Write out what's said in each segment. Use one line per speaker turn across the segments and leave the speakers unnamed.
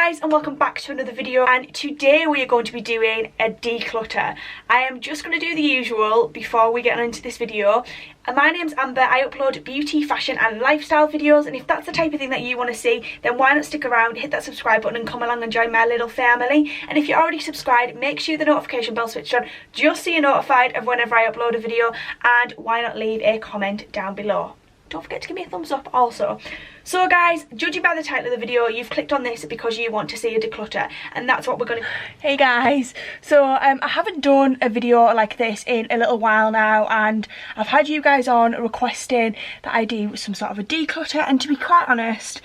guys, and welcome back to another video, and today we are going to be doing a declutter. I am just going to do the usual before we get on into this video. My name's Amber. I upload beauty, fashion and lifestyle videos, and if that's the type of thing that you want to see, then why not stick around, hit that subscribe button and come along and join my little family. And if you're already subscribed, make sure the notification bell switched on just so you're notified of whenever I upload a video, and why not leave a comment down below. Don't forget to give me a thumbs up also. So guys, judging by the title of the video, you've clicked on this because you want to see a declutter, and that's what we're going to... Hey guys, so I haven't done a video like this in a little while now, and I've had you guys on requesting that I do some sort of a declutter, and to be quite honest,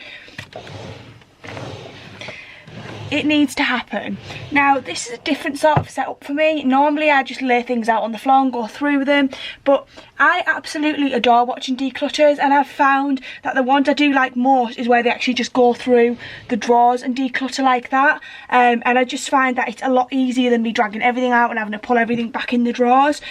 it needs to happen. Now, this is a different sort of setup for me. Normally I just lay things out on the floor and go through them, but I absolutely adore watching declutters, and I've found that the ones I do like most is where they actually just go through the drawers and declutter like that, and I just find that it's a lot easier than me dragging everything out and having to pull everything back in the drawers.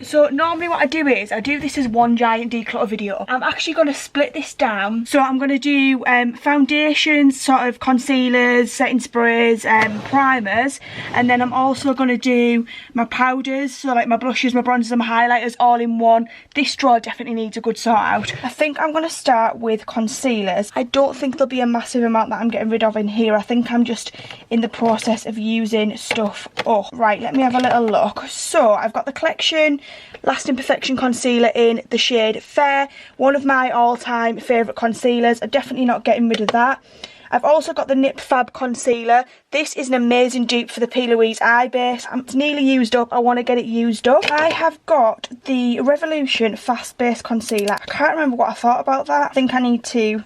So normally what I do is I do this as one giant declutter video. I'm actually going to split this down, so I'm going to do foundations, sort of concealers, setting sprays, primers, and then I'm also going to do my powders, so like my blushes, my bronzers and my highlighters all in one. This drawer definitely needs a good sort out. I think I'm going to start with concealers. I don't think there'll be a massive amount that I'm getting rid of in here. I think I'm just in the process of using stuff up. Right, let me have a little look. So I've got the Collection Lasting Perfection concealer in the shade Fair, one of my all-time favourite concealers. I'm definitely not getting rid of that. I've also got the Nip Fab concealer. This is an amazing dupe for the P. Louise eye base. It's nearly used up. I want to get it used up. I have got the Revolution Fast Base concealer. I can't remember what I thought about that. I think I need to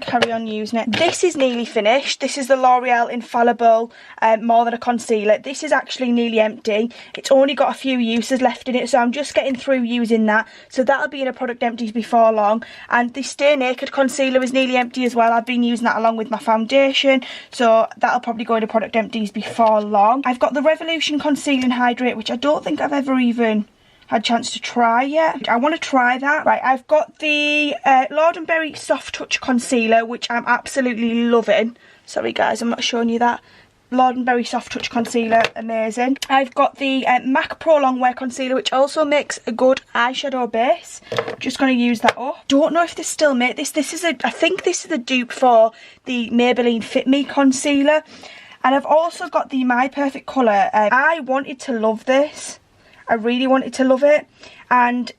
carry on using it. This is nearly finished. This is the L'Oreal Infallible More Than a Concealer. This is actually nearly empty. It's only got a few uses left in it, so I'm just getting through using that. So that'll be in a product empties before long. And the Stay Naked concealer is nearly empty as well. I've been using that along with my foundation, so that'll probably go into product empties before long. I've got the Revolution Conceal and Hydrate, which I don't think I've ever even had a chance to try yet. I want to try that. Right, I've got the Lord & Berry Soft Touch Concealer, which I'm absolutely loving. Sorry guys, I'm not showing you that. Lord & Berry Soft Touch Concealer, amazing. I've got the MAC Pro Longwear Concealer, which also makes a good eyeshadow base. Just going to use that up. Don't know if they still make this. I think this is a dupe for the Maybelline Fit Me Concealer. And I've also got the My Perfect Colour. I wanted to love this. I really wanted to love it, and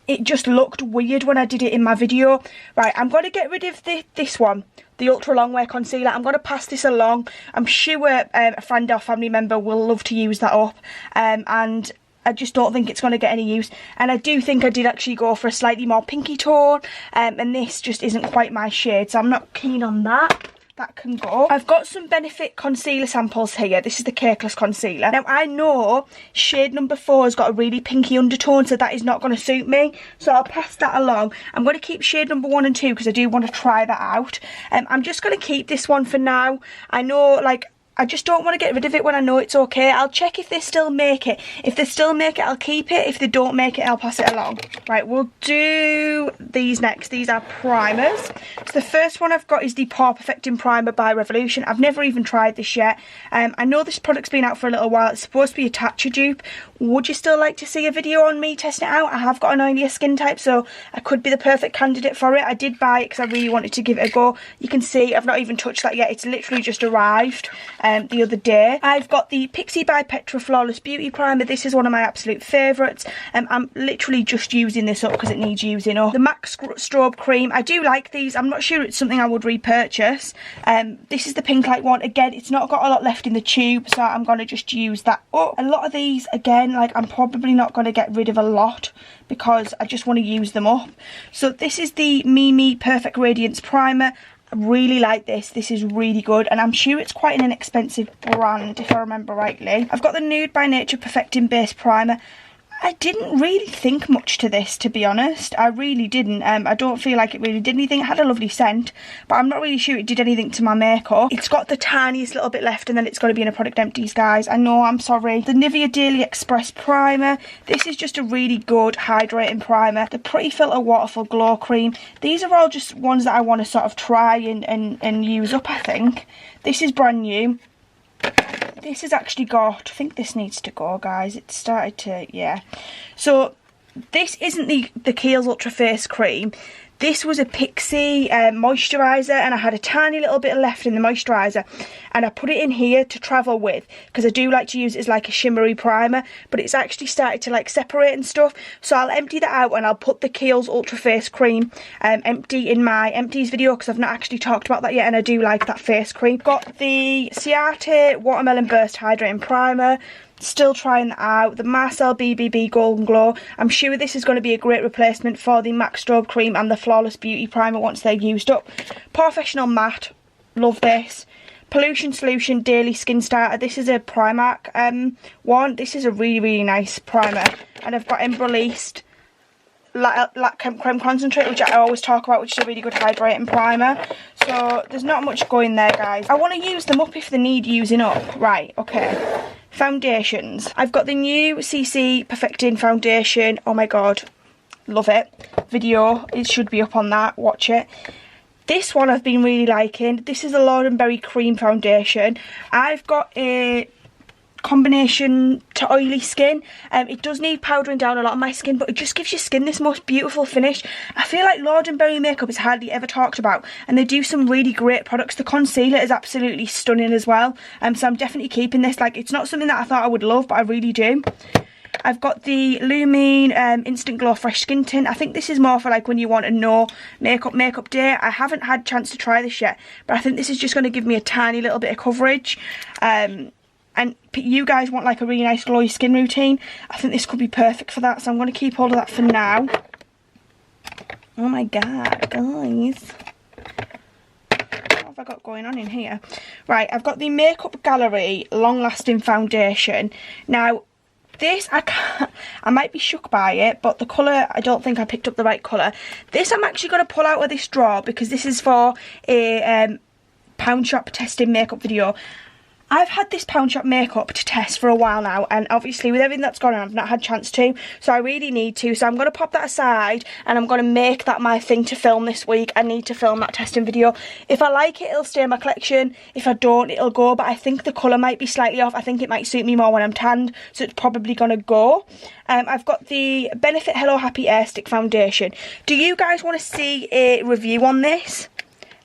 it just looked weird when I did it in my video. Right, I'm going to get rid of this one, the Ultra Longwear Concealer. I'm going to pass this along. I'm sure a friend or family member will love to use that up, and I just don't think it's going to get any use. And I do think I did actually go for a slightly more pinky tone, and this just isn't quite my shade, so I'm not keen on that. That can go. I've got some Benefit concealer samples here. This is the Cakeless concealer. Now I know shade number 4 has got a really pinky undertone, so that is not going to suit me, so I'll pass that along. I'm going to keep shade number 1 and 2 because I do want to try that out. I'm just going to keep this one for now. I know, like, I just don't want to get rid of it when I know it's okay. I'll check if they still make it. If they still make it, I'll keep it. If they don't make it, I'll pass it along. Right, we'll do these next. These are primers. So the first one I've got is the Pore Perfecting Primer by Revolution. I've never even tried this yet. I know this product's been out for a little while. It's supposed to be a Tatcha dupe. Would you still like to see a video on me testing it out? I have got an oilier skin type, so I could be the perfect candidate for it. I did buy it because I really wanted to give it a go. You can see I've not even touched that yet. It's literally just arrived the other day. I've got the Pixi by Petra Flawless Beauty Primer. This is one of my absolute favourites. I'm literally just using this up because it needs using up. The MAC Strobe Cream. I do like these. I'm not sure it's something I would repurchase. This is the pink light one. Again, it's not got a lot left in the tube, so I'm going to just use that up. A lot of these, again, like, I'm probably not going to get rid of a lot because I just want to use them up. So this is the Mimi Perfect Radiance Primer. I really like this. This is really good, and I'm sure it's quite an inexpensive brand if I remember rightly. I've got the Nude by Nature Perfecting Base Primer. I didn't really think much to this, to be honest. I really didn't. I don't feel like it really did anything. It had a lovely scent, but I'm not really sure it did anything to my makeup. It's got the tiniest little bit left, and then it's going to be in a product empties, guys. I know, I'm sorry. The Nivea Daily Express Primer. This is just a really good hydrating primer. The Pretty Filter Waterful Glow Cream. These are all just ones that I want to sort of try and use up, I think. This is brand new. This has actually got, I think this needs to go, guys. It started to, yeah. So this isn't the Kiehl's Ultra Face Cream. This was a Pixie moisturiser, and I had a tiny little bit left in the moisturiser, and I put it in here to travel with, because I do like to use it as like a shimmery primer, but it's actually started to like separate and stuff. So I'll empty that out, and I'll put the Kiehl's Ultra Face Cream empty in my empties video, because I've not actually talked about that yet, and I do like that face cream. Got the Ciate Watermelon Burst Hydrating Primer. Still trying that out. The Marcel BBB Golden Glow. I'm sure this is going to be a great replacement for the MAC Strobe Cream and the Flawless Beauty Primer once they're used up. Professional Matte. Love this. Pollution Solution Daily Skin Starter. This is a Primark one. This is a really, really nice primer. And I've got Released Lac Creme Concentrate, which I always talk about, which is a really good hydrating primer. So there's not much going there, guys. I want to use them up if they need using up. Right, okay. Foundations. I've got the new CC Perfecting Foundation. Oh my god, love it. Video, it should be up on that, watch it. This one I've been really liking. This is a Lord & Berry Cream Foundation. I've got a combination to oily skin. It does need powdering down a lot of my skin, but it just gives your skin this most beautiful finish. I feel like Lord & Berry makeup is hardly ever talked about, and they do some really great products. The concealer is absolutely stunning as well, so I'm definitely keeping this. Like, it's not something that I thought I would love, but I really do. I've got the Lumine Instant Glow Fresh Skin Tint. I think this is more for like when you want a no makeup day. I haven't had a chance to try this yet, but I think this is just going to give me a tiny little bit of coverage. And you guys want like a really nice glowy skin routine, I think this could be perfect for that, so I'm going to keep hold of that for now. Oh my god, guys. What have I got going on in here? Right, I've got the Makeup Gallery Long Lasting Foundation. Now, this, I might be shook by it, but the colour, I don't think I picked up the right colour. This I'm actually going to pull out of this drawer, because this is for a Pound Shop testing makeup video. I've had this Pound Shop makeup to test for a while now, and obviously with everything that's gone on, I've not had a chance to, so I really need to. So I'm going to pop that aside, and I'm going to make that my thing to film this week. I need to film that testing video. If I like it, it'll stay in my collection. If I don't, it'll go, but I think the colour might be slightly off. I think it might suit me more when I'm tanned, so it's probably going to go. I've got the Benefit Hello Happy Air Stick Foundation. Do you guys want to see a review on this?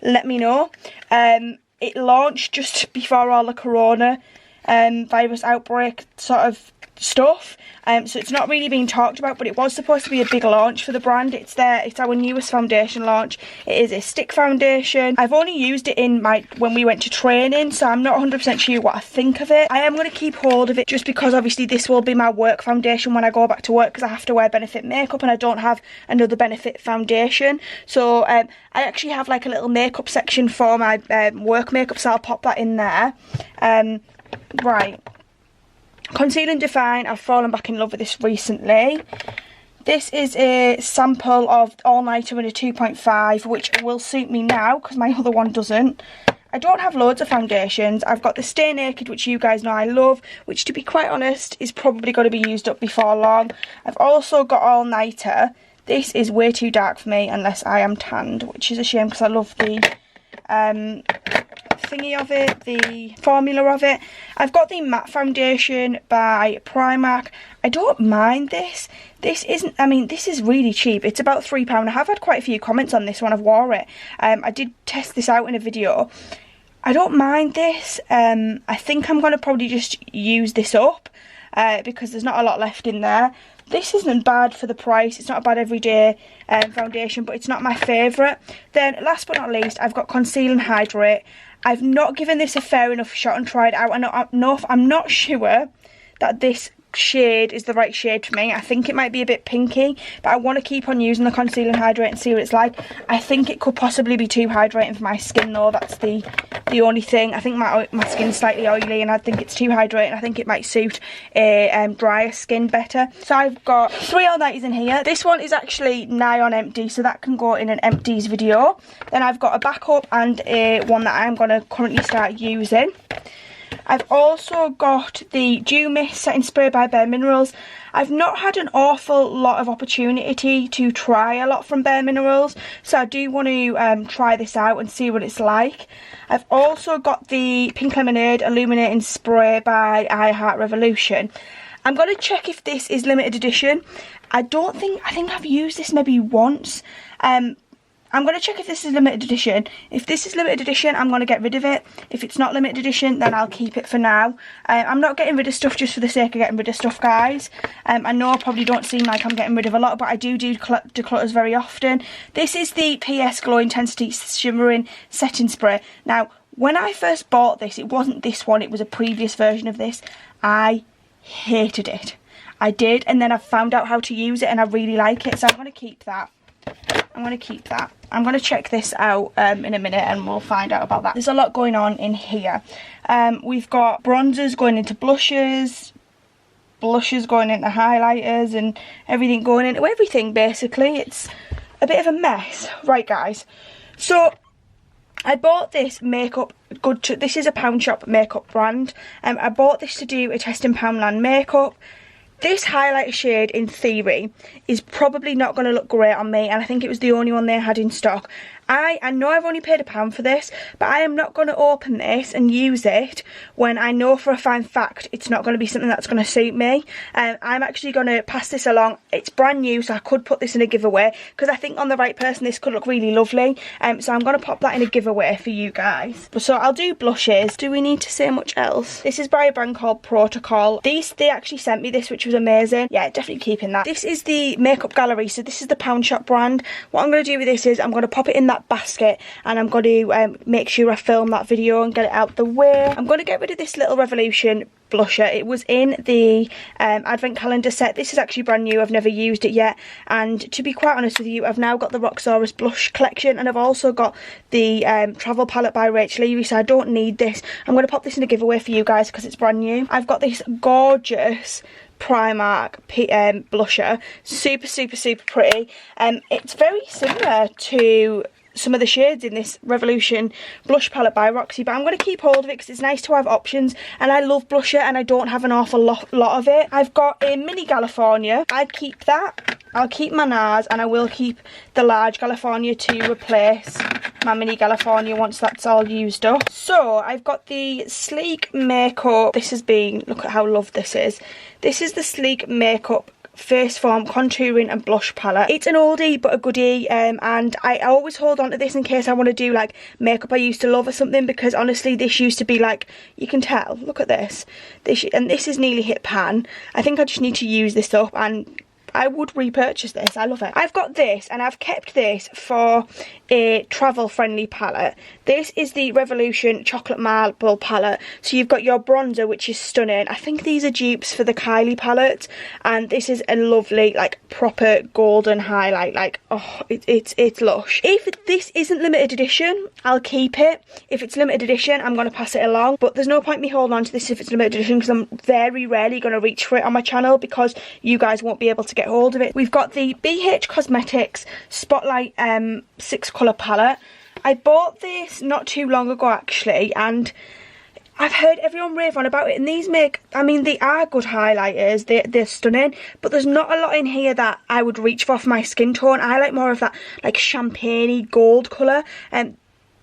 Let me know. It launched just before all the corona virus outbreak sort of stuff, so it's not really being talked about, but it was supposed to be a big launch for the brand. It's our newest foundation launch. It is a stick foundation. I've only used it in when we went to training, so I'm not 100% sure what I think of it. I am going to keep hold of it, just because obviously this will be my work foundation when I go back to work, because I have to wear Benefit makeup and I don't have another Benefit foundation. So I actually have like a little makeup section for my work makeup, so I'll pop that in there. Right. Conceal and Define, I've fallen back in love with this recently. This is a sample of All Nighter in a 2.5, which will suit me now because my other one doesn't. I don't have loads of foundations. I've got the Stay Naked, which you guys know I love, which to be quite honest is probably going to be used up before long. I've also got All Nighter. This is way too dark for me unless I am tanned, which is a shame because I love the thingy of it, the formula of it. I've got the matte foundation by Primark. I don't mind this. This isn't, I mean, this is really cheap. It's about £3. I have had quite a few comments on this when I've wore it. I did test this out in a video. I don't mind this. I think I'm going to probably just use this up because there's not a lot left in there. This isn't bad for the price. It's not a bad everyday foundation, but it's not my favourite. Then, last but not least, I've got Conceal and Hydrate. I've not given this a fair enough shot and tried out enough. I'm not sure that this shade is the right shade for me. I think it might be a bit pinky, but I want to keep on using the concealer and hydrate and see what it's like. I think it could possibly be too hydrating for my skin though. That's the only thing. I think my skin's slightly oily and I think it's too hydrating. I think it might suit a drier skin better. So I've got 3 all-nighters in here. This one is actually nigh on empty, so that can go in an empties video. Then I've got a backup and one that I'm going to currently start using. I've also got the Dew Mist Setting Spray by Bare Minerals. I've not had an awful lot of opportunity to try a lot from Bare Minerals, so I do want to try this out and see what it's like. I've also got the Pink Lemonade Illuminating Spray by I Heart Revolution. I'm going to check if this is limited edition. I think I've used this maybe once. I'm going to check if this is limited edition. If this is limited edition, I'm going to get rid of it. If it's not limited edition, then I'll keep it for now. I'm not getting rid of stuff just for the sake of getting rid of stuff, guys. I know I probably don't seem like I'm getting rid of a lot, but I do declutters very often. This is the PS Glow Intensity Shimmering Setting Spray. Now, when I first bought this, it wasn't this one. It was a previous version of this. I hated it. I did, and then I found out how to use it, and I really like it, so I'm going to keep that. I'm going to keep that. I'm going to check this out in a minute and we'll find out about that. There's a lot going on in here. We've got bronzers going into blushes, blushes going into highlighters, and everything going into everything basically. It's a bit of a mess. Right, guys. So I bought this makeup this is a Pound Shop makeup brand. I bought this to do a test in Poundland makeup. This highlighter shade, in theory, is probably not going to look great on me, and I think it was the only one they had in stock. I know I've only paid £1 for this, but I am not going to open this and use it when I know for a fine fact it's not going to be something that's going to suit me. I'm actually going to pass this along. It's brand new, so I could put this in a giveaway, because I think on the right person this could look really lovely. So I'm going to pop that in a giveaway for you guys. So I'll do blushes. Do we need to say much else? This is by a brand called Protocol. They actually sent me this, which was amazing. Yeah, definitely keeping that. This is the Makeup Gallery, so this is the Pound Shop brand. What I'm going to do with this is I'm going to pop it in that basket, and I'm going to make sure I film that video and get it out the way. I'm going to get rid of this Little Revolution blusher. It was in the advent calendar set. This is actually brand new. I've never used it yet, and to be quite honest with you, I've now got the Roxaurus blush collection, and I've also got the travel palette by Rachel Leary, so I don't need this. I'm going to pop this in a giveaway for you guys because it's brand new. I've got this gorgeous Primark blusher, super pretty. It's very similar to some of the shades in this Revolution blush palette by Roxy, but I'm going to keep hold of it because it's nice to have options, and I love blusher and I don't have an awful lot of it. I've got a mini California. I'd keep that. I'll keep my NARS, and I will keep the large California to replace my mini California once that's all used up. So I've got the Sleek Makeup. This has been, look at how loved this is. This is the Sleek Makeup Face Form Contouring and Blush Palette. It's an oldie but a goodie, and I always hold on to this in case I want to do like makeup I used to love or something, because honestly this used to be like, you can tell, look at this, and this is nearly hit pan. I think I just need to use this up, and I would repurchase this. I love it. I've got this, and I've kept this for a travel friendly palette. This is the Revolution Chocolate Marble palette. So you've got your bronzer, which is stunning. I think these are dupes for the Kylie palette, and this is a lovely like proper golden highlight. Like, oh, it's lush. If this isn't limited edition, I'll keep it. If it's limited edition, I'm going to pass it along, but there's no point me holding on to this if it's limited edition, because I'm very rarely going to reach for it on my channel because you guys won't be able to get hold of it. We've got the BH Cosmetics Spotlight 6 colour palette. I bought this not too long ago actually, and I've heard everyone rave on about it, and these make, I mean, they are good highlighters, they're stunning, but there's not a lot in here that I would reach for my skin tone. I like more of that like champagne-y gold colour, and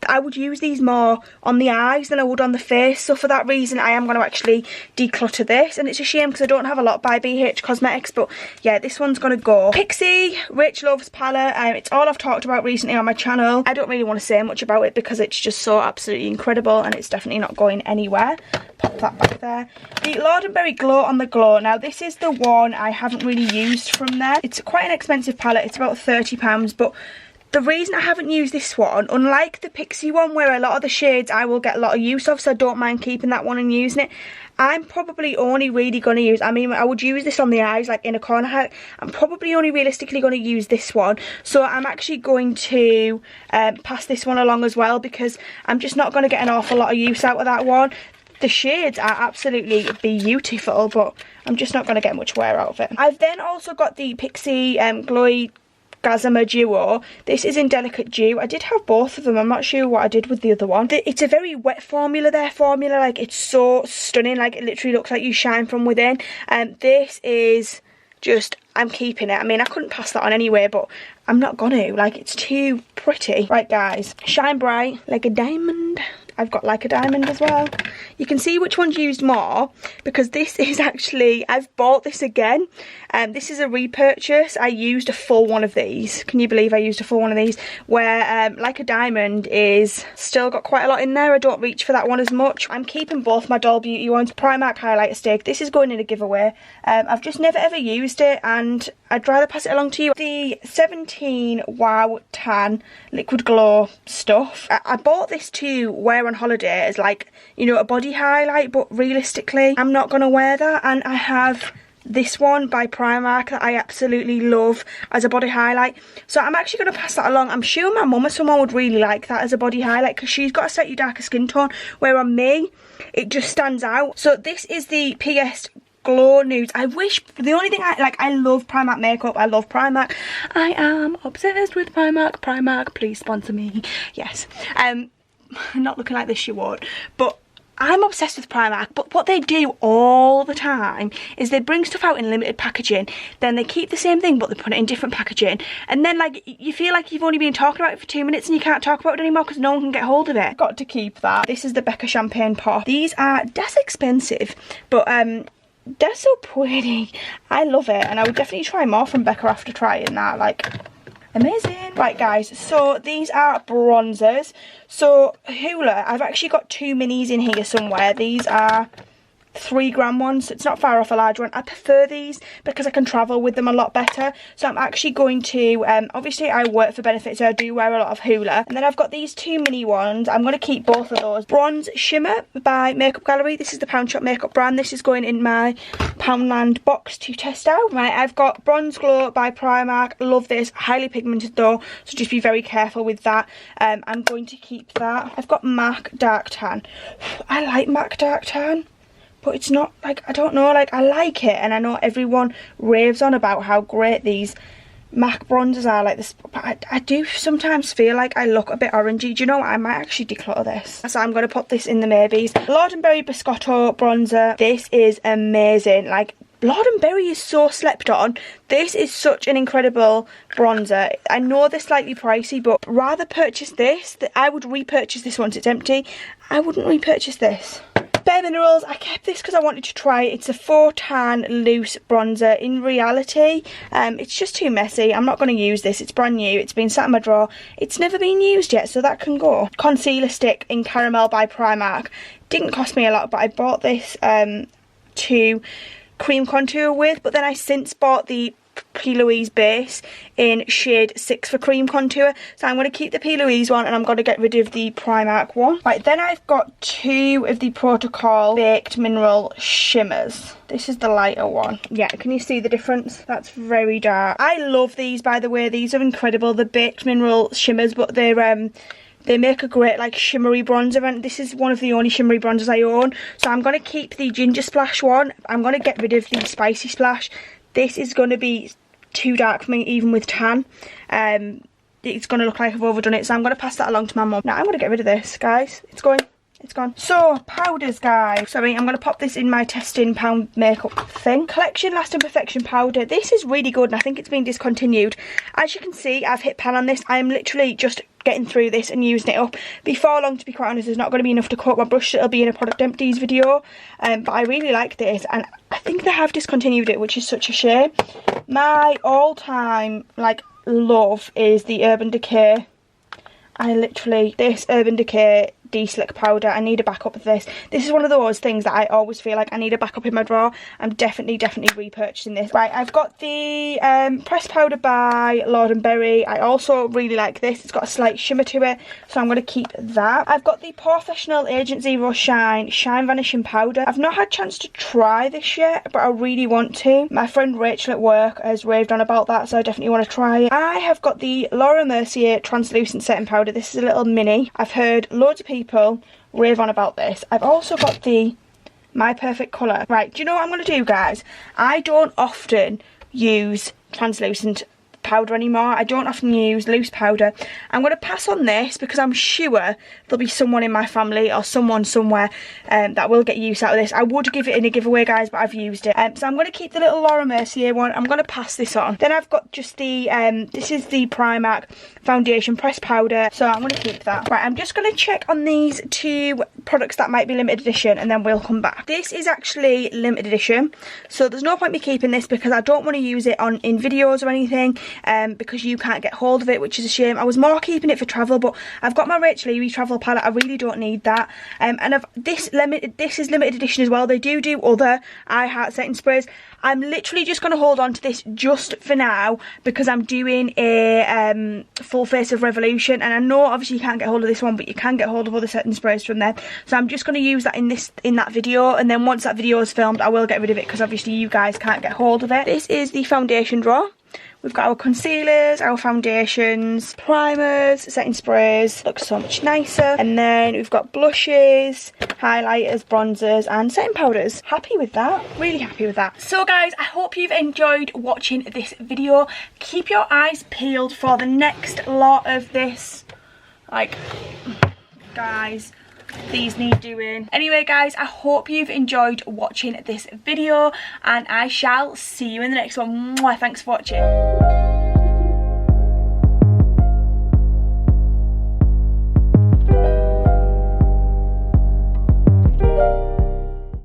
I would use these more on the eyes than I would on the face, so for that reason I am going to actually declutter this, and it's a shame because I don't have a lot by BH Cosmetics, but yeah, this one's going to go. Pixie Rich Loves palette, it's all I've talked about recently on my channel. I don't really want to say much about it because it's just so absolutely incredible, and it's definitely not going anywhere. Pop that back there. The Lord & Berry Glow on the Glow. Now this is the one I haven't really used from there. It's quite an expensive palette, it's about £30, but The reason I haven't used this one, unlike the Pixie one where a lot of the shades I will get a lot of use of, so I don't mind keeping that one and using it, I'm probably only really going to use, I mean, I would use this on the eyes, like in a corner highlight. I'm probably only realistically going to use this one. So I'm actually going to pass this one along as well, because I'm just not going to get an awful lot of use out of that one. The shades are absolutely beautiful, but I'm just not going to get much wear out of it. I've then also got the Pixie Glowy Gossamer Duo. This is in Delicate Dew. I did have both of them. I'm not sure what I did with the other one. It's a very wet formula, their formula. Like, it's so stunning. Like, it literally looks like you shine from within. This is just, I'm keeping it. I mean, I couldn't pass that on anyway, but I'm not gonna. Like, it's too pretty. Right, guys. Shine bright like a diamond. I've got like a diamond as well. You can see which one's used more, because this is actually, I've bought this again. This is a repurchase. I used a full one of these. Can you believe I used a full one of these? Where like a diamond is still got quite a lot in there. I don't reach for that one as much. I'm keeping both my Doll Beauty ones. Primark highlighter stick. This is going in a giveaway. I've just never ever used it, and I'd rather pass it along to you. The 17 Wow Tan Liquid Glow stuff. I bought this to wear on holiday as, like, you know, a body highlight, but realistically I'm not going to wear that. And I have this one by Primark that I absolutely love as a body highlight, so I'm actually going to pass that along. I'm sure my mum or someone would really like that as a body highlight, because she's got a slightly darker skin tone, where on me it just stands out. So this is the PS Glow Nudes. I wish, the only thing I love Primark makeup. I love Primark. I am obsessed with Primark. Primark, please sponsor me. Yes. Not looking like this, you won't. But I'm obsessed with Primark. But what they do all the time is they bring stuff out in limited packaging, then they keep the same thing but they put it in different packaging, and then, like, you feel like you've only been talking about it for 2 minutes and you can't talk about it anymore because no one can get hold of it. Got to keep that. This is the Becca Champagne Pot. These are, that's expensive, but they're so pretty. I love it, and I would definitely try more from Becca after trying that. Like, amazing. Right, guys, so these are bronzers. So Hoola, I've actually got 2 minis in here somewhere. These are 3-gram ones, so it's not far off a large one. I prefer these because I can travel with them a lot better. So I'm actually going to, obviously I work for Benefit, so I do wear a lot of Hoola. And then I've got these 2 mini ones. I'm going to keep both of those. Bronze Shimmer by Makeup Gallery. This is the Pound Shop makeup brand. This is going in my Poundland box to test out. Right, I've got Bronze Glow by Primark. Love this. Highly pigmented though, so just be very careful with that. I'm going to keep that. I've got MAC Dark Tan. I like MAC Dark Tan, but it's not, like, I don't know, like, I like it, and I know everyone raves on about how great these MAC bronzers are, like this, but I do sometimes feel like I look a bit orangey. Do you know what? I might actually declutter this. So I'm going to pop this in the maybes. Lord & Berry Biscotto bronzer. This is amazing. Like, Lord & Berry is so slept on. This is such an incredible bronzer. I know they're slightly pricey, but rather purchase this. I would repurchase this once it's empty. I wouldn't repurchase this. Bare Minerals, I kept this because I wanted to try it. It's a 4 tan loose bronzer. In reality, it's just too messy. I'm not going to use this. It's brand new. It's been sat in my drawer. It's never been used yet, so that can go. Concealer stick in Caramel by Primark. Didn't cost me a lot, but I bought this to cream contour with, but then I since bought the P. Louise base in shade 6 for cream contour, so I'm going to keep the P. Louise one and I'm going to get rid of the Primark one. Right, then I've got 2 of the Protocol Baked Mineral Shimmers. This is the lighter one. Yeah, can you see the difference? That's very dark. I love these, by the way. These are incredible, the Baked Mineral Shimmers, but they're they make a great, like, shimmery bronzer, and this is one of the only shimmery bronzers I own. So I'm going to keep the Ginger Splash one. I'm going to get rid of the Spicy Splash. This is going to be too dark for me, even with tan. It's going to look like I've overdone it, so I'm going to pass that along to my mum. Now I'm going to get rid of this, guys. It's going. It's gone. So, powders, guys. Sorry, I'm going to pop this in my testing pound makeup thing. Collection Lasting Perfection powder. This is really good, and I think it's been discontinued. As you can see, I've hit pan on this. I am literally just getting through this and using it up. Before long, to be quite honest, there's not going to be enough to coat my brush. It'll be in a product empties video. But I really like this, and I think they have discontinued it, which is such a shame. My all-time, like, love is the Urban Decay. This Urban Decay de-slick powder. I need a backup of this. This is one of those things that I always feel like I need a backup in my drawer. I'm definitely repurchasing this. Right, I've got the pressed powder by Lord & Berry. I also really like this. It's got a slight shimmer to it, so I'm going to keep that. I've got the Professional Agent Zero Shine Vanishing Powder. I've not had a chance to try this yet, but I really want to. My friend Rachel at work has raved on about that, so I definitely want to try it. I have got the Laura Mercier Translucent Setting Powder. This is a little mini. I've heard loads of people rave on about this. I've also got the My Perfect Colour. Right, do you know what I'm going to do, guys? I don't often use translucent powder anymore. I don't often use loose powder. I'm going to pass on this because I'm sure there'll be someone in my family or someone somewhere that will get use out of this. I would give it in a giveaway, guys, but I've used it. So I'm going to keep the little Laura Mercier one. I'm going to pass this on. Then I've got just the, this is the Primark Foundation Pressed Powder. So I'm going to keep that. Right, I'm just going to check on these two products that might be limited edition and then we'll come back. This is actually limited edition. So there's no point me keeping this because I don't want to use it in videos or anything. Because you can't get hold of it, which is a shame. I was more keeping it for travel, but I've got my Rachel Leary travel palette. I really don't need that. And this is limited edition as well. They do other I Heart setting sprays. I'm literally just going to hold on to this just for now because I'm doing a full face of Revolution, and I know obviously you can't get hold of this one, but you can get hold of other setting sprays from there. So I'm just going to use that in that video, and then once that video is filmed, I will get rid of it because obviously you guys can't get hold of it. This is the foundation drawer. We've got our concealers, our foundations, primers, setting sprays. Looks so much nicer. And then we've got blushes, highlighters, bronzers, and setting powders. Happy with that. Really happy with that. So guys, I hope you've enjoyed watching this video. Keep your eyes peeled for the next lot of this. Like, guys, these need doing. Anyway guys, I hope you've enjoyed watching this video and I shall see you in the next one. Mwah, thanks for watching.